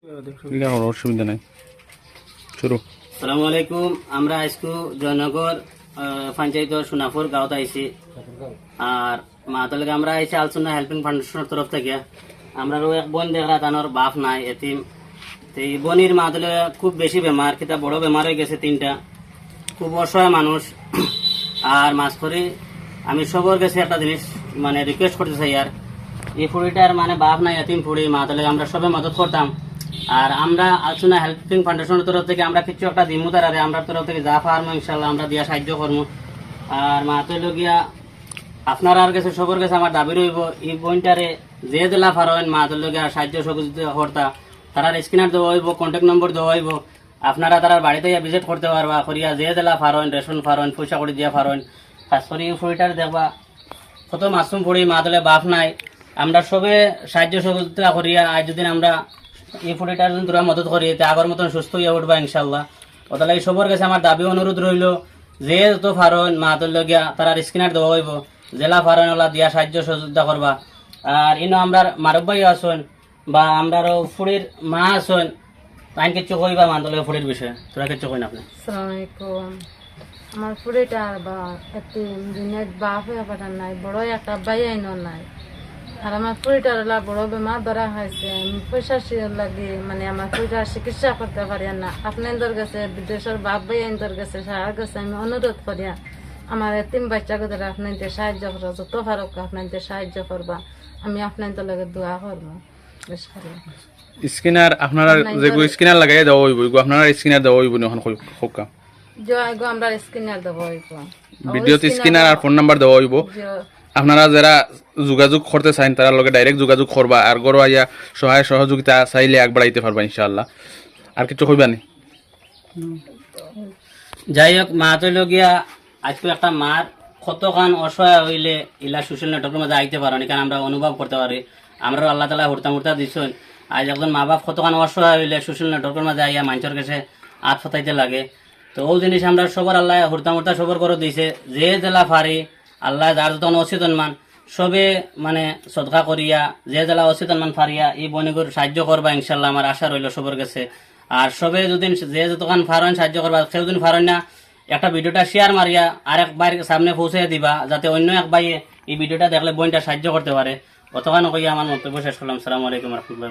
অসুবিধা নাই শুরু। আসসালামু আলাইকুম। আমরা আজকে জয়নগর পঞ্চায়েতের সোনাপুর গাঁৱত আইছি আর মাতলকে আমরা আইছি আলসুন্না হেল্পিং ফাউন্ডেশনের তরফ থেকে। আমরা এক বোন দেখরা তানোর বাপ নাই এতিম, তো এই বোনির মাতলে খুব বেশি বেমার, কিতা বড় বেমার হয়ে গেছে তিনটা, খুব অসহায় মানুষ। আর মাছ করি আমি সবর কাছে একটা জিনিস মানে রিকোয়েস্ট করতে চাই, আর এই ফুড়িটার মানে বাপ নাই এতিম ফুড়ি মাতলে আমরা সবে মদত করতাম। আর আমরা আলসুনা হেল্পিং ফাউন্ডেশনের তরফ থেকে আমরা কিছু একটা দিমু তারারে, আমরা তরফ থেকে যা পারবো ইনশাল্লাহ আমরা দিয়া সাহায্য করবো। আর মাতলে গিয়া আপনার আর কাছে সবর কাছে আমার দাবি রইব, এই বইনটারে যে দিলা পারেন মাতলে গিয়া সাহায্য সহযোগিতা করতা, তারার স্ক্যানার দেওয়া হইব, কন্ট্যাক্ট নম্বর দেওয়া হইব, আপনারা তারার বাড়িতে ভিজিট করতে পারবা করিয়া যে দিলা পারেন রেশন পারেন পয়সা করে দিয়া পারেন। খাস করে এই ফুড়িটার দেখবা কত মাসুম ফুড়ি মাতলে বাপ নাই, আমরা সবে সাহায্য সহযোগিতা করিয়া আজ যদি আমরা এই ফুড়িটার যদি তোরা মদত করি তে আগের মতন সুস্থ হইয়া উঠবা ইনশাল্লাহ। ওতালে সবর কাছে আমার দাবি অনুরোধ রইল, যে যত পারেন মাতল লগিয়া তারার স্ক্যানার দেওয়া হইব, জেলা পারেন ওলা দিয়া সাহায্য সহযোগিতা করবা। আর ইনো আমরা মারব ভাই আসুন বা আমরা ফুড়ির মা আসুন, তাই কিছু কইবা মাতলে ফুড়ির বিষয়ে, তোরা কিছু কই না আপনি? আসসালামু আলাইকুম। আমার ফুড়িটার বা এতিম দিনের বাপ হয়ে পাঠান নাই, বড় একটা ভাই আইনও নাই। আর আমার ফুড়িটার বড় বেমার ধরা হয়েছে, পয়সা লাগে মানে আমার ফুড়িটার চিকিৎসা করতে পারি না। আপনাদের কাছে বিদেশের বাপ ভাই আইনদের কাছে সাহার কাছে আমি অনুরোধ করি, আমার এতিম বাচ্চাকে ধরে আপনাদের সাহায্য করো, যত পারো আপনাদের সাহায্য করবা, আমি আপনাদের লগে দোয়া করবো। স্ক্যানার আপনারা যেগুলো স্ক্যানার লাগাই দেওয়া হইব, আপনারা স্ক্যানার দেওয়া হইব এখন হোকা জয় গো, আমরা স্ক্যানার দেবো ভিডিওতে স্ক্যানার আর ফোন নাম্বার দেওয়া হইব। আপনারা যারা যোগাযোগ করতে চান তারা লগে ডাইরেক্ট যোগাযোগ করবা, আর গরো আইয়া সহায় সহযোগিতা চাইলে আগবাড়াইতে পারবা ইনশাআল্লাহ। আর কিছু কইবা নি? যাই হোক মা তৈল গিয়া আজকে একটা মার কতখান অসহায় হইলে ইলা সোশ্যাল নেটওয়ার্কের মধ্যে আইতে পারো নি, কারণ আমরা অনুভব করতে পারি। আমরা আল্লাহ তালা হুড়তা দিচ্ছেন, আজ একজন মা বাপ কতখান অসহায় হইলে সোশ্যাল নেটওয়ার্কের মধ্যে আইয়া মানুষের কাছে হাত ফতাইতে লাগে। তো ওই জিনিস আমরা সবার আল্লাহ হুড়তা সবর করে দিয়েছে, যে জেলা ফারি আল্লাহ যার যতন অচেতন মান সবে মানে সদকা করিয়া যে জেলা অচেতন মান ফারিয়া এই বনিগুর সাহায্য করবা ইনশাল্লাহ, আমার আশা রইল সবর কাছে। আর সবে যদি যে যতক্ষণ ফারেন সাহায্য করবা, কেউ যদি ফারেন না একটা ভিডিওটা শেয়ার মারিয়া আরেক ভাইয়ের সামনে পৌঁছে দিবা, যাতে অন্য এক ভাইয়ে এই ভিডিওটা দেখলে বোনটা সাহায্য করতে পারে। অতখান কইয়া আমার মন্তব্য শেষ করলাম। আসসালামু আলাইকুম রহমতুল্লাহ।